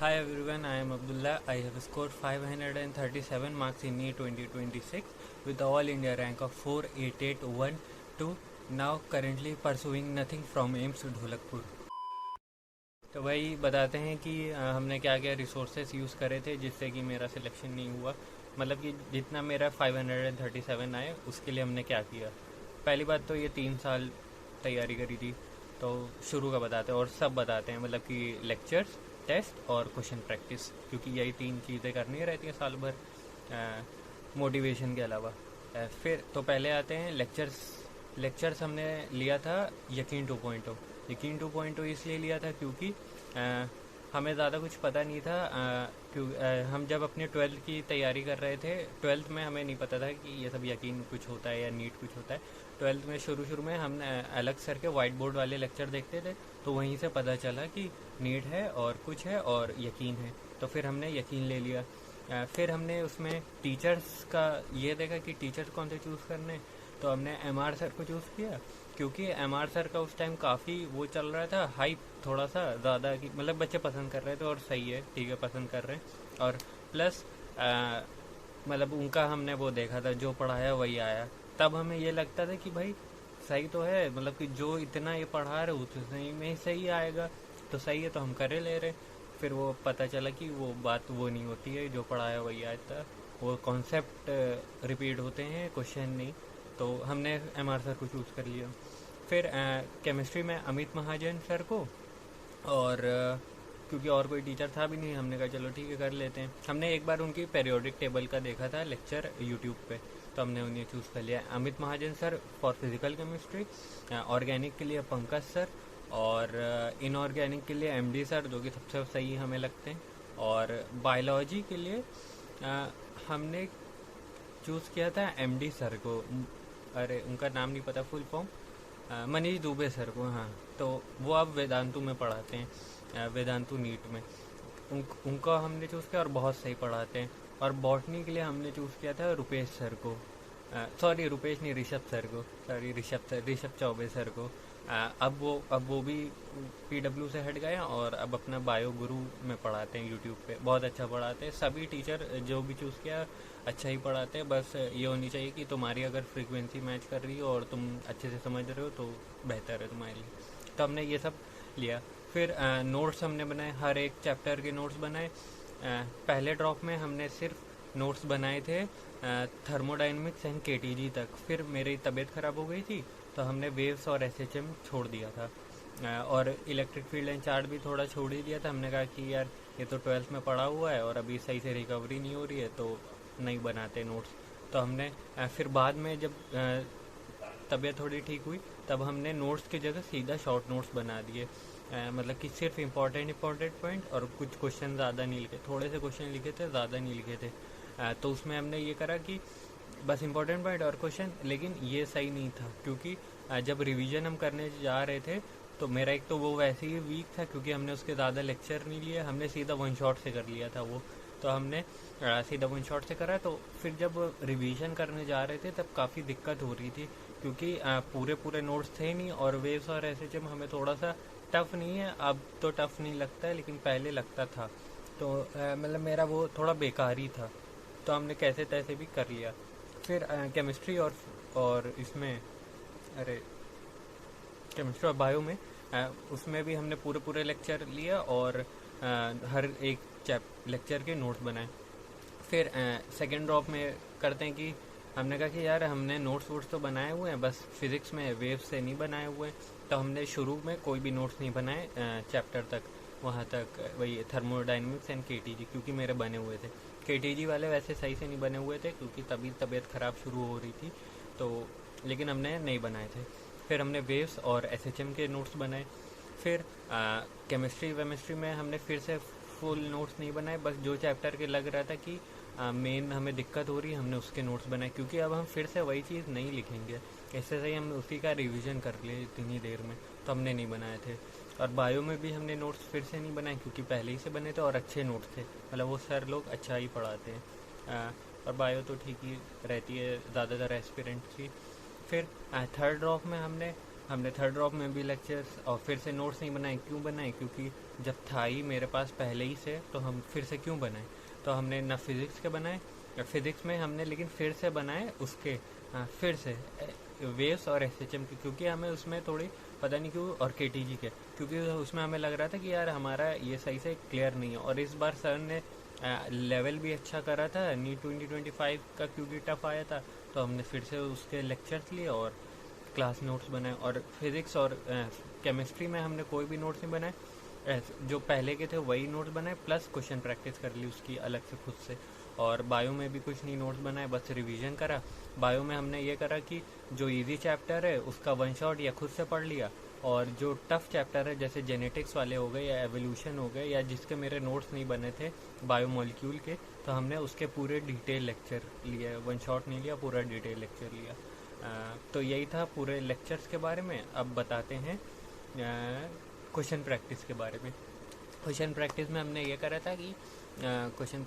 Hi everyone, I am Abdullah. I have scored 537 marks in NEET 2026 with the All India rank of 48812. Now currently pursuing nothing from AIMS Dholakpur. तो वही बताते हैं कि हमने क्या क्या रिसोर्सेस यूज़ करे थे जिससे कि मेरा सिलेक्शन नहीं हुआ। मतलब कि जितना मेरा 537 आए उसके लिए हमने क्या किया। पहली बात तो ये 3 साल तैयारी करी थी, तो शुरू का बताते हैं और सब बताते हैं। मतलब कि लेक्चर्स, टेस्ट और क्वेश्चन प्रैक्टिस, क्योंकि यही 3 चीज़ें करनी रहती हैं साल भर मोटिवेशन के अलावा। फिर तो पहले आते हैं लेक्चर्स हमने लिया था यकीन 2.0। यकीन 2.0 इसलिए लिया था क्योंकि हमें ज़्यादा कुछ पता नहीं था। हम जब अपने 12th की तैयारी कर रहे थे, 12th में हमें नहीं पता था कि ये सब यकीन कुछ होता है या नीट कुछ होता है। 12th में शुरू में हमने अलग सर के वाइट बोर्ड वाले लेक्चर देखते थे, तो वहीं से पता चला कि नीट है और कुछ है और यकीन है, तो फिर हमने यकीन ले लिया। फिर हमने उसमें टीचर्स का ये देखा कि टीचर्स कौन से चूज़ करने, तो हमने MR सर को चूज़ किया क्योंकि MR सर का उस टाइम काफ़ी वो चल रहा था, हाइप थोड़ा सा ज़्यादा, कि मतलब बच्चे पसंद कर रहे थे और सही है, ठीक है, पसंद कर रहे हैं। और प्लस मतलब उनका हमने वो देखा था, जो पढ़ाया वही आया। तब हमें ये लगता था कि भाई सही तो है, मतलब कि जो इतना ये पढ़ा रहे उतने में ही सही आएगा, तो सही है तो हम करे ले रहे। फिर वो पता चला कि वो बात वो नहीं होती है, जो पढ़ाया वही आता, वो कॉन्सेप्ट रिपीट होते हैं, क्वेश्चन नहीं। तो हमने MR सर को चूज़ कर लिया। फिर केमिस्ट्री में अमित महाजन सर को, और क्योंकि और कोई टीचर था भी नहीं, हमने कहा चलो ठीक है कर लेते हैं। हमने एक बार उनकी पीरियोडिक टेबल का देखा था लेक्चर यूट्यूब पे, तो हमने उन्हें चूज़ कर लिया। Amit Mahajan sir for physical chemistry, organic के लिए पंकज सर, और इनऑर्गेनिक के लिए MD सर, जो कि सबसे सही हमें लगते हैं। और बायोलॉजी के लिए हमने चूज़ किया था MD सर को, अरे उनका नाम नहीं पता full form, Manish Dubey sir को। हाँ, तो वो अब वेदांतु में पढ़ाते हैं, वेदांतु नीट में। उनका हमने चूज़ किया और बहुत सही पढ़ाते हैं। और बॉटनी के लिए हमने चूज़ किया था रुपेश सर को, सॉरी रुपेश नहीं, ऋषभ सर को, सॉरी ऋषभ चौबे सर को। अब वो भी PW से हट गए और अब अपना बायो गुरु में पढ़ाते हैं यूट्यूब पे। बहुत अच्छा पढ़ाते हैं, सभी टीचर जो भी चूज़ किया अच्छा ही पढ़ाते हैं। बस ये होनी चाहिए कि तुम्हारी अगर फ्रीक्वेंसी मैच कर रही हो और तुम अच्छे से समझ रहे हो तो बेहतर है तुम्हारे लिए। तो हमने ये सब लिया। फिर नोट्स हमने बनाए, हर एक चैप्टर के नोट्स बनाए। पहले ड्रॉप में हमने सिर्फ नोट्स बनाए थे थर्मोडाइनमिक्स एंड KTG तक। फिर मेरी तबीयत ख़राब हो गई थी, तो हमने वेव्स और SHM छोड़ दिया था, और इलेक्ट्रिक फील्ड एंड चार्ट भी थोड़ा छोड़ ही दिया था। हमने कहा कि यार ये तो 12th में पढ़ा हुआ है और अभी सही से रिकवरी नहीं हो रही है, तो नहीं बनाते नोट्स। तो हमने फिर बाद में जब तबीयत थोड़ी ठीक हुई, तब हमने नोट्स की जगह सीधा शॉर्ट नोट्स बना दिए। मतलब कि सिर्फ इम्पॉर्टेंट पॉइंट और कुछ क्वेश्चन ज़्यादा नहीं लिखे, थोड़े से क्वेश्चन लिखे थे, ज़्यादा नहीं लिखे थे। तो उसमें हमने ये करा कि बस इम्पोर्टेंट पॉइंट और क्वेश्चन। लेकिन ये सही नहीं था क्योंकि जब रिवीजन हम करने जा रहे थे, तो मेरा एक तो वो वैसे ही वीक था क्योंकि हमने उसके ज़्यादा लेक्चर नहीं लिए, हमने सीधा वन शॉट से कर लिया था वो। तो हमने सीधा वन शॉट से करा, तो फिर जब रिवीजन करने जा रहे थे तब काफ़ी दिक्कत हो रही थी क्योंकि पूरे नोट्स थे नहीं। और वेव्स और SHM हमें थोड़ा सा टफ़ नहीं है, अब तो टफ़ नहीं लगता है लेकिन पहले लगता था। तो मतलब मेरा वो थोड़ा बेकार ही था, तो हमने कैसे तैसे भी कर लिया। फिर केमिस्ट्री और इसमें, अरे केमिस्ट्री और बायो में उसमें भी हमने पूरे लेक्चर लिया और हर एक लेक्चर के नोट्स बनाए। फिर सेकेंड ड्रॉप में करते हैं कि हमने कहा कि यार हमने नोट्स वोट्स तो बनाए हुए हैं, बस फिज़िक्स में वेव से नहीं बनाए हुए। तो हमने शुरू में कोई भी नोट्स नहीं बनाए चैप्टर तक, वहाँ तक वही थर्मोडाइनमिक्स एंड KTG, क्योंकि मेरे बने हुए थे। KTG वाले वैसे सही से नहीं बने हुए थे क्योंकि तभी तबीयत ख़राब शुरू हो रही थी, तो लेकिन हमने नहीं बनाए थे। फिर हमने वेव्स और SHM के नोट्स बनाए। फिर केमिस्ट्री में हमने फिर से फुल नोट्स नहीं बनाए, बस जो चैप्टर के लग रहा था कि मेन हमें दिक्कत हो रही है, हमने उसके नोट्स बनाए, क्योंकि अब हम फिर से वही चीज़ नहीं लिखेंगे, इससे सही हम उसी का रिवीजन कर लिए इतनी देर में। तो हमने नहीं बनाए थे। और बायो में भी हमने नोट्स फिर से नहीं बनाए क्योंकि पहले ही से बने थे और अच्छे नोट्स थे, मतलब वो सर लोग अच्छा ही पढ़ाते हैं। और बायो तो ठीक ही रहती है ज़्यादातर एस्पिरेंट्स की। फिर थर्ड ड्रॉप में हमने हमने थर्ड ड्रॉप में भी लेक्चर्स और फिर से नोट्स नहीं बनाए। क्यों बनाए? क्योंकि जब था ही मेरे पास पहले ही से, तो हम फिर से क्यों बनाए। तो हमने ना फिज़िक्स के बनाए, फिज़िक्स में हमने लेकिन फिर से बनाए उसके फिर से वेव्स और एसएचएम की, क्योंकि हमें उसमें थोड़ी पता नहीं क्यों, और केटीजी के, क्योंकि उसमें हमें लग रहा था कि यार हमारा ये सही से क्लियर नहीं है। और इस बार सर ने लेवल भी अच्छा करा था, नीट 2025 का क्योंकि टफ आया था, तो हमने फिर से उसके लेक्चर्स लिए और क्लास नोट्स बनाए। और फिज़िक्स और केमिस्ट्री में हमने कोई भी नोट्स नहीं बनाए, जो पहले के थे वही नोट्स बनाए, प्लस क्वेश्चन प्रैक्टिस कर ली उसकी अलग से खुद से। और बायो में भी कुछ नहीं नोट्स बनाए, बस रिवीजन करा। बायो में हमने ये करा कि जो इजी चैप्टर है उसका वन शॉट या खुद से पढ़ लिया, और जो टफ चैप्टर है जैसे जेनेटिक्स वाले हो गए या एवोल्यूशन हो गए, या जिसके मेरे नोट्स नहीं बने थे बायोमोलिक्यूल के, तो हमने उसके पूरे डिटेल लेक्चर लिए, वन शॉट नहीं लिया, पूरा डिटेल लेक्चर लिया। तो यही था पूरे लेक्चर्स के बारे में। अब बताते हैं क्वेश्चन प्रैक्टिस के बारे में। क्वेश्चन प्रैक्टिस में हमने ये करा था कि क्वेश्चन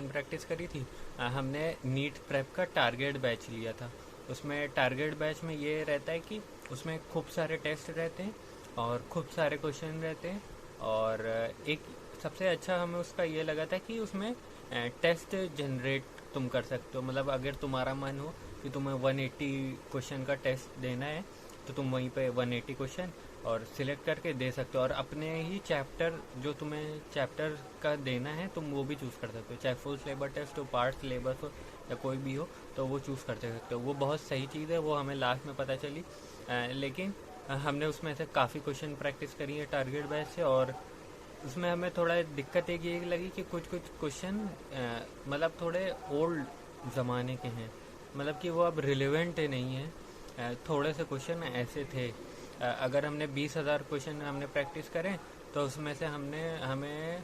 प्रैक्टिस करी थी। हमने नीट प्रेप का टारगेट बैच लिया था। उसमें टारगेट बैच में ये रहता है कि उसमें खूब सारे टेस्ट रहते हैं और खूब सारे क्वेश्चन रहते हैं, और एक सबसे अच्छा हमें उसका ये लगा था कि उसमें टेस्ट जनरेट तुम कर सकते हो। मतलब अगर तुम्हारा मन हो कि तुम्हें 180 क्वेश्चन का टेस्ट देना है, तो तुम वहीं पे 180 क्वेश्चन और सिलेक्ट करके दे सकते हो, और अपने ही चैप्टर जो तुम्हें चैप्टर का देना है तुम वो भी चूज़ कर सकते हो, चाहे फुल सिलेबस टेस्ट हो, पार्ट सिलेबस हो, या कोई भी हो, तो वो चूज़ कर सकते हो। वो बहुत सही चीज़ है, वो हमें लास्ट में पता चली। लेकिन हमने उसमें से काफ़ी क्वेश्चन प्रैक्टिस करी है टारगेट बैच से, और उसमें हमें थोड़ा दिक्कत एक ये लगी कि कुछ क्वेश्चन मतलब थोड़े ओल्ड ज़माने के हैं, मतलब कि वो अब रिलेवेंट नहीं है। थोड़े से क्वेश्चन ऐसे थे, अगर हमने 20,000 क्वेश्चन हमने प्रैक्टिस करें, तो उसमें से हमें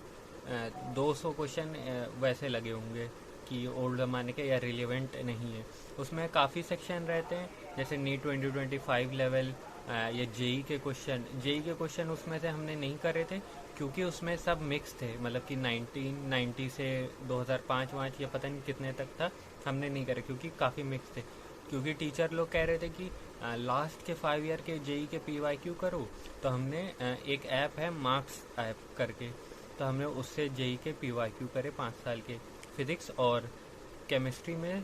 200 क्वेश्चन वैसे लगे होंगे कि ओल्ड ज़माने के या रिलेवेंट नहीं है। उसमें काफ़ी सेक्शन रहते हैं, जैसे नीट 2025 लेवल या जेई के क्वेश्चन उसमें से हमने नहीं करे थे, क्योंकि उसमें सब मिक्स थे। मतलब कि 1990 से 2005 वाँच या पता नहीं कितने तक था, हमने नहीं करे क्योंकि काफ़ी मिक्स थे। क्योंकि टीचर लोग कह रहे थे कि लास्ट के 5 ईयर के जेई के PYQ करो, तो हमने एक ऐप है मार्क्स ऐप करके, तो हमने उससे जेई के PYQ करे 5 साल के। फिज़िक्स और केमिस्ट्री में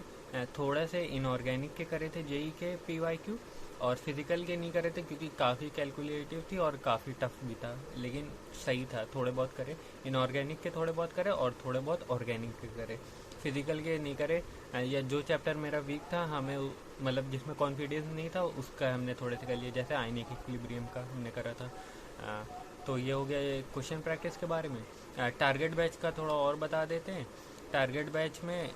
थोड़ा से इनऑर्गेनिक के करे थे जेई के PYQ, और फिज़िकल के नहीं करे थे क्योंकि काफ़ी कैलकुलेटिव थी और काफ़ी टफ भी था, लेकिन सही था, थोड़े बहुत करे। इनऑर्गेनिक के थोड़े बहुत करे और थोड़े बहुत ऑर्गेनिक के करे, फिज़िकल के नहीं करे। या जो चैप्टर मेरा वीक था, हमें मतलब जिसमें कॉन्फिडेंस नहीं था, उसका हमने थोड़े से कर लिया, जैसे आयनिक इक्विलिब्रियम का हमने करा था। तो ये हो गया क्वेश्चन प्रैक्टिस के बारे में। टारगेट बैच का थोड़ा और बता देते हैं। टारगेट बैच में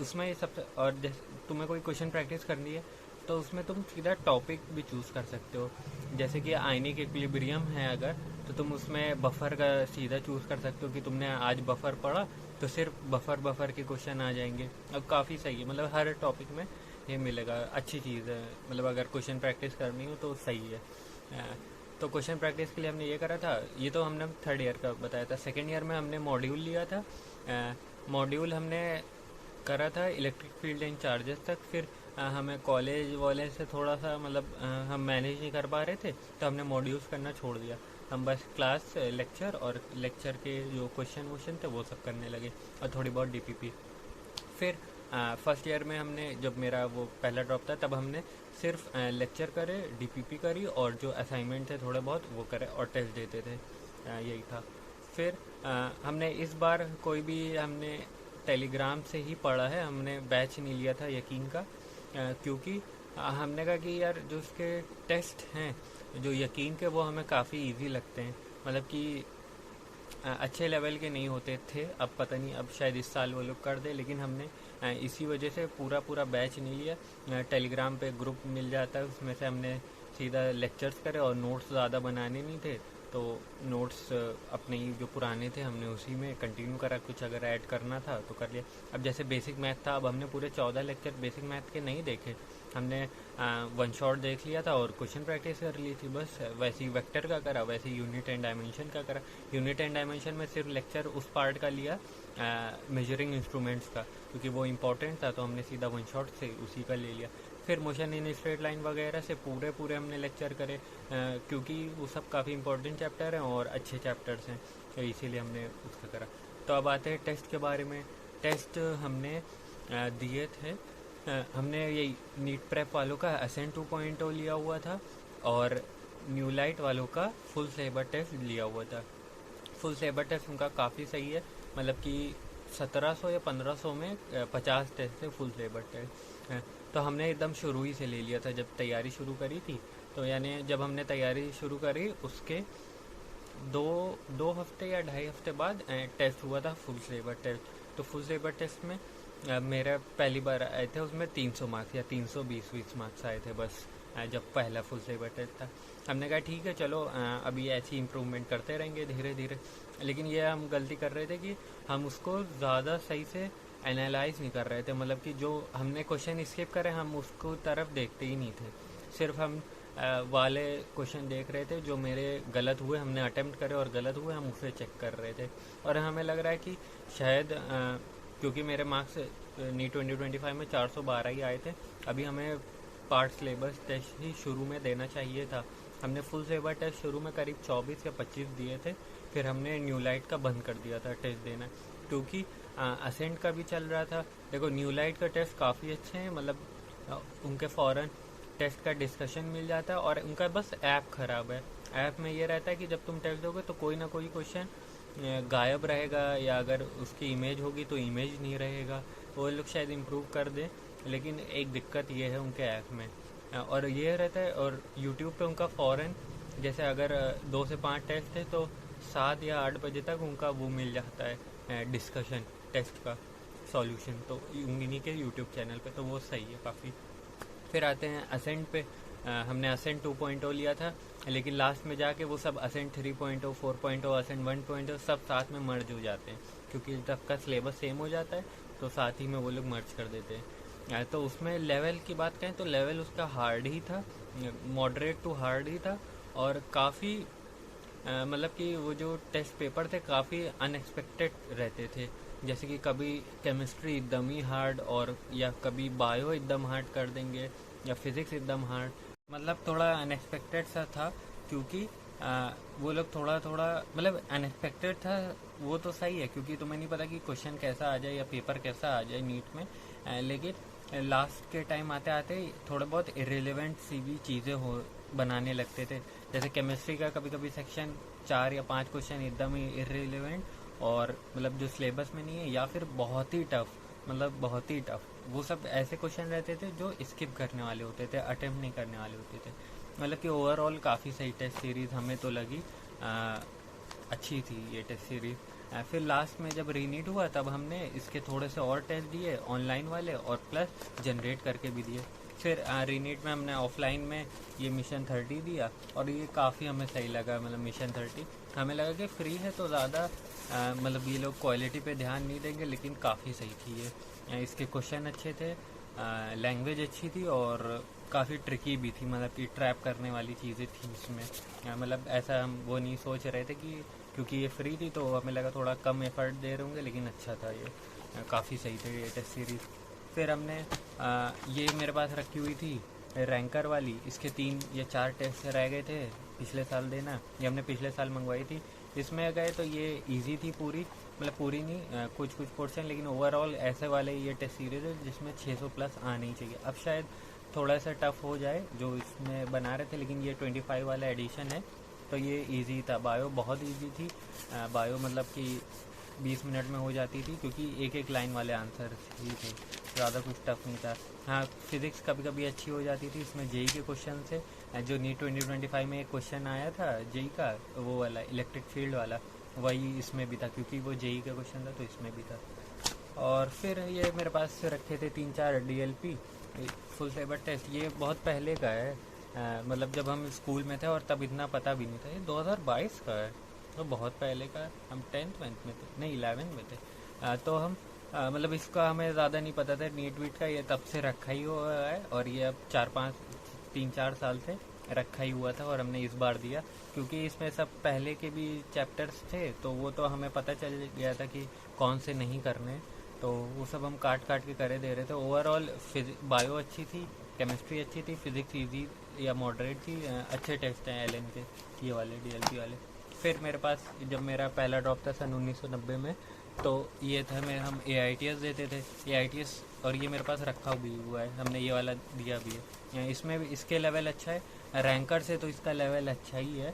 उसमें सबसे, और तुम्हें कोई क्वेश्चन प्रैक्टिस करनी है तो उसमें तुम सीधा टॉपिक भी चूज़ कर सकते हो। जैसे कि आयनिक इक्विलिब्रियम है अगर, तो तुम उसमें बफर का सीधा चूज़ कर सकते हो कि तुमने आज बफर पढ़ा, तो सिर्फ बफर के क्वेश्चन आ जाएंगे। अब काफ़ी सही है, मतलब हर टॉपिक में ये मिलेगा, अच्छी चीज़ है। मतलब अगर क्वेश्चन प्रैक्टिस करनी हो तो सही है। तो क्वेश्चन प्रैक्टिस के लिए हमने ये करा था। ये तो हमने थर्ड ईयर का बताया था। सेकेंड ईयर में हमने मॉड्यूल लिया था। मॉड्यूल हमने करा था इलेक्ट्रिक फील्ड एंड चार्जेस तक। फिर हमें कॉलेज वाले से थोड़ा सा मतलब हम मैनेज नहीं कर पा रहे थे, तो हमने मॉड्यूल्स करना छोड़ दिया। हम बस क्लास लेक्चर और लेक्चर के जो क्वेश्चन थे वो सब करने लगे, और थोड़ी बहुत DPP। फिर फर्स्ट ईयर में हमने, जब मेरा वो पहला ड्रॉप था, तब हमने सिर्फ लेक्चर करे, DPP करी, और जो असाइनमेंट थे थोड़े बहुत वो करे और टेस्ट देते थे। यही था। फिर हमने इस बार कोई भी हमने टेलीग्राम से ही पढ़ा है, हमने बैच नहीं लिया था यकीन का, क्योंकि हमने कहा कि यार जो उसके टेस्ट हैं जो यकीन के, वो हमें काफ़ी इजी लगते हैं। मतलब कि अच्छे लेवल के नहीं होते थे। अब पता नहीं, अब शायद इस साल वो लोग कर दे, लेकिन हमने इसी वजह से पूरा बैच नहीं लिया। टेलीग्राम पे ग्रुप मिल जाता है, उसमें से हमने सीधा लेक्चर्स करे, और नोट्स ज़्यादा बनाने नहीं थे, तो नोट्स अपने ही जो पुराने थे हमने उसी में कंटिन्यू करा। कुछ अगर ऐड करना था तो कर लिया। अब जैसे बेसिक मैथ था, अब हमने पूरे 14 लेक्चर बेसिक मैथ के नहीं देखे, हमने वन शॉट देख लिया था और क्वेश्चन प्रैक्टिस कर ली थी बस। वैसे ही वेक्टर का करा, वैसे ही यूनिट एंड डायमेंशन का करा। यूनिट एंड डायमेंशन में सिर्फ लेक्चर उस पार्ट का लिया मेजरिंग इंस्ट्रूमेंट्स का, क्योंकि वो इम्पोर्टेंट था, तो हमने सीधा वन शॉट से उसी का ले लिया। फिर मोशन इन स्ट्रेट लाइन वगैरह से पूरे हमने लेक्चर करे, क्योंकि वो सब काफ़ी इंपॉर्टेंट चैप्टर हैं और अच्छे चैप्टर्स हैं, तो इसीलिए हमने उसका करा। तो अब आते हैं टेस्ट के बारे में। टेस्ट हमने दिए थे, हमने ये नीट प्रेप वालों का असेंट 2.0 लिया हुआ था और न्यू लाइट वालों का फुल सिलेबस टेस्ट लिया हुआ था। फुल सिलेबस टेस्ट उनका काफ़ी सही है, मतलब कि 1700 या 1500 में 50 टेस्ट थे फुल सिलेबस टेस्ट। तो हमने एकदम शुरू ही से ले लिया था जब तैयारी शुरू करी थी। तो यानी जब हमने तैयारी शुरू करी उसके दो हफ्ते या 2.5 हफ्ते बाद टेस्ट हुआ था फुल सिलेबस टेस्ट। तो फुल सिलेबस टेस्ट में मेरा पहली बार आए थे, उसमें 300 मार्क्स या 320 मार्क्स आए थे बस, जब पहला फुल सिलेबस टेस्ट था। हमने कहा ठीक है चलो अभी ऐसी इम्प्रूवमेंट करते रहेंगे धीरे धीरे, लेकिन ये हम गलती कर रहे थे कि हम उसको ज़्यादा सही से एनालाइज नहीं कर रहे थे, मतलब कि जो हमने क्वेश्चन स्किप करे हम उसको तरफ देखते ही नहीं थे, सिर्फ हम वाले क्वेश्चन देख रहे थे जो मेरे गलत हुए, हमने अटेम्प्ट करे और गलत हुए हम उसे चेक कर रहे थे। और हमें लग रहा है कि शायद क्योंकि मेरे मार्क्स नीट 2025 में 412 ही आए थे, अभी हमें पार्ट सिलेबस टेस्ट ही शुरू में देना चाहिए था। हमने फुल सिलेबस टेस्ट शुरू में करीब 24 या 25 दिए थे, फिर हमने न्यू लाइट का बंद कर दिया था टेस्ट देना, क्योंकि असेंट का भी चल रहा था। देखो न्यू लाइट का टेस्ट काफ़ी अच्छे हैं, मतलब उनके फ़ौरन टेस्ट का डिस्कशन मिल जाता है, और उनका बस ऐप ख़राब है। ऐप में ये रहता है कि जब तुम टेस्ट दोगे तो कोई ना कोई क्वेश्चन गायब रहेगा, या अगर उसकी इमेज होगी तो इमेज नहीं रहेगा। वो लोग शायद इम्प्रूव कर दें, लेकिन एक दिक्कत ये है उनके ऐप में, और ये रहता है। और यूट्यूब पे उनका फ़ौरन जैसे अगर 2 से 5 टेस्ट है तो 7 या 8 बजे तक उनका वो मिल जाता है डिस्कशन टेस्ट का सॉल्यूशन, तो उन्हीं के यूट्यूब चैनल पे, तो वो सही है काफ़ी। फिर आते हैं असेंट पे। हमने असेंट 2.0 लिया था, लेकिन लास्ट में जाके वो सब असेंट 3.0, 4.0, असेंट 1.0 सब साथ में मर्ज हो जाते हैं, क्योंकि जब का सिलेबस सेम हो जाता है तो साथ ही में वो लोग मर्ज कर देते हैं। तो उसमें लेवल की बात करें तो लेवल उसका हार्ड ही था, मॉडरेट टू हार्ड ही था, और काफ़ी मतलब कि वो जो टेस्ट पेपर थे काफ़ी अनएक्सपेक्टेड रहते थे, जैसे कि कभी केमिस्ट्री एकदम ही हार्ड, और या कभी बायो एकदम हार्ड कर देंगे, या फिज़िक्स एकदम हार्ड, मतलब थोड़ा अनएक्सपेक्टेड सा था। क्योंकि वो लोग थोड़ा मतलब अनएक्सपेक्टेड था, वो तो सही है क्योंकि तुम्हें नहीं पता कि क्वेश्चन कैसा आ जाए या पेपर कैसा आ जाए नीट में, लेकिन लास्ट के टाइम आते आते थोड़ा बहुत इरेलीवेंट सी भी चीज़ें हो बनाने लगते थे। जैसे केमिस्ट्री का कभी कभी सेक्शन 4 या 5 क्वेश्चन एकदम ही इरेलीवेंट, और मतलब जो सिलेबस में नहीं है, या फिर बहुत ही टफ, मतलब बहुत ही टफ, वो सब ऐसे क्वेश्चन रहते थे जो स्किप करने वाले होते थे, अटेम्प्ट नहीं करने वाले होते थे। मतलब कि ओवरऑल काफ़ी सही टेस्ट सीरीज़ हमें तो लगी, अच्छी थी ये टेस्ट सीरीज़। फिर लास्ट में जब रीनीट हुआ तब हमने इसके थोड़े से और टेस्ट दिए ऑनलाइन वाले, और प्लस जनरेट करके भी दिए। फिर रीनीट में हमने ऑफलाइन में ये मिशन 30 दिया, और ये काफ़ी हमें सही लगा। मतलब मिशन 30 हमें लगा कि फ्री है तो ज़्यादा मतलब ये लोग क्वालिटी पे ध्यान नहीं देंगे, लेकिन काफ़ी सही थी ये। इसके क्वेश्चन अच्छे थे, लैंग्वेज अच्छी थी, और काफ़ी ट्रिकी भी थी, मतलब कि ट्रैप करने वाली चीज़ें थी इसमें। मतलब ऐसा हम वो नहीं सोच रहे थे कि क्योंकि ये फ्री थी तो हमें लगा थोड़ा कम एफर्ट दे रहे होंगे, लेकिन अच्छा था ये, काफ़ी सही थे ये टेस्ट सीरीज़। फिर हमने ये मेरे पास रखी हुई थी रैंकर वाली, इसके 3 या 4 टेस्ट रह गए थे पिछले साल देना, ये हमने पिछले साल मंगवाई थी। इसमें गए तो ये इजी थी पूरी, मतलब पूरी नहीं, कुछ पोर्शन, लेकिन ओवरऑल ऐसे वाले ये टेस्ट सीरीज है जिसमें 600 प्लस आना ही चाहिए। अब शायद थोड़ा सा टफ हो जाए जो इसमें बना रहे थे, लेकिन ये 25 वाला एडिशन है तो ये इजी था। बायो बहुत इजी थी, बायो मतलब कि 20 मिनट में हो जाती थी, क्योंकि एक एक लाइन वाले आंसर ही थे, ज़्यादा कुछ टफ नहीं था। हाँ, फिज़िक्स कभी कभी अच्छी हो जाती थी, इसमें जेई के क्वेश्चन से, जो नीट 2025 में एक क्वेश्चन आया था जेई का, वो वाला इलेक्ट्रिक फील्ड वाला, वही इसमें भी था, क्योंकि वो जेई का क्वेश्चन था तो इसमें भी था। और फिर ये मेरे पास रखे थे 3-4 डीएलपी फुल सिलेबस टेस्ट, ये बहुत पहले का है, मतलब जब हम स्कूल में थे और तब इतना पता भी नहीं था। ये 2022 का है, तो बहुत पहले का, हम 10th में थे, नहीं 11 में थे। तो हम मतलब इसका हमें ज़्यादा नहीं पता था नीट वीट का, ये तब से रखा ही हुआ है, और ये अब 3-4 साल से रखा ही हुआ था, और हमने इस बार दिया क्योंकि इसमें सब पहले के भी चैप्टर्स थे, तो वो तो हमें पता चल गया था कि कौन से नहीं करने, तो वो सब हम काट के करे दे रहे थे। ओवरऑल बायो अच्छी थी, केमिस्ट्री अच्छी थी, फिज़िक्स इजी या मॉडरेट थी। अच्छे टेस्ट हैं एलन के, ये वाले डीएलपी वाले। फिर मेरे पास जब मेरा पहला ड्रॉप था सन 1990 में, तो ये था मैं हम AITS देते थे, AITS, और ये मेरे पास रखा भी हुआ है, हमने ये वाला दिया भी है। इसमें भी इसके लेवल अच्छा है रैंकर से, तो इसका लेवल अच्छा ही है।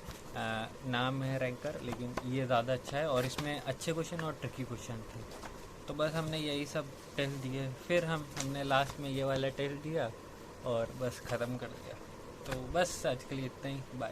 नाम है रैंकर, लेकिन ये ज़्यादा अच्छा है और इसमें अच्छे क्वेश्चन और ट्रिकी क्वेश्चन थे। तो बस हमने यही सब टेस्ट दिए, फिर हमने लास्ट में ये वाला टेस्ट दिया और बस ख़त्म कर दिया। तो बस आज के लिए इतना ही, बाय।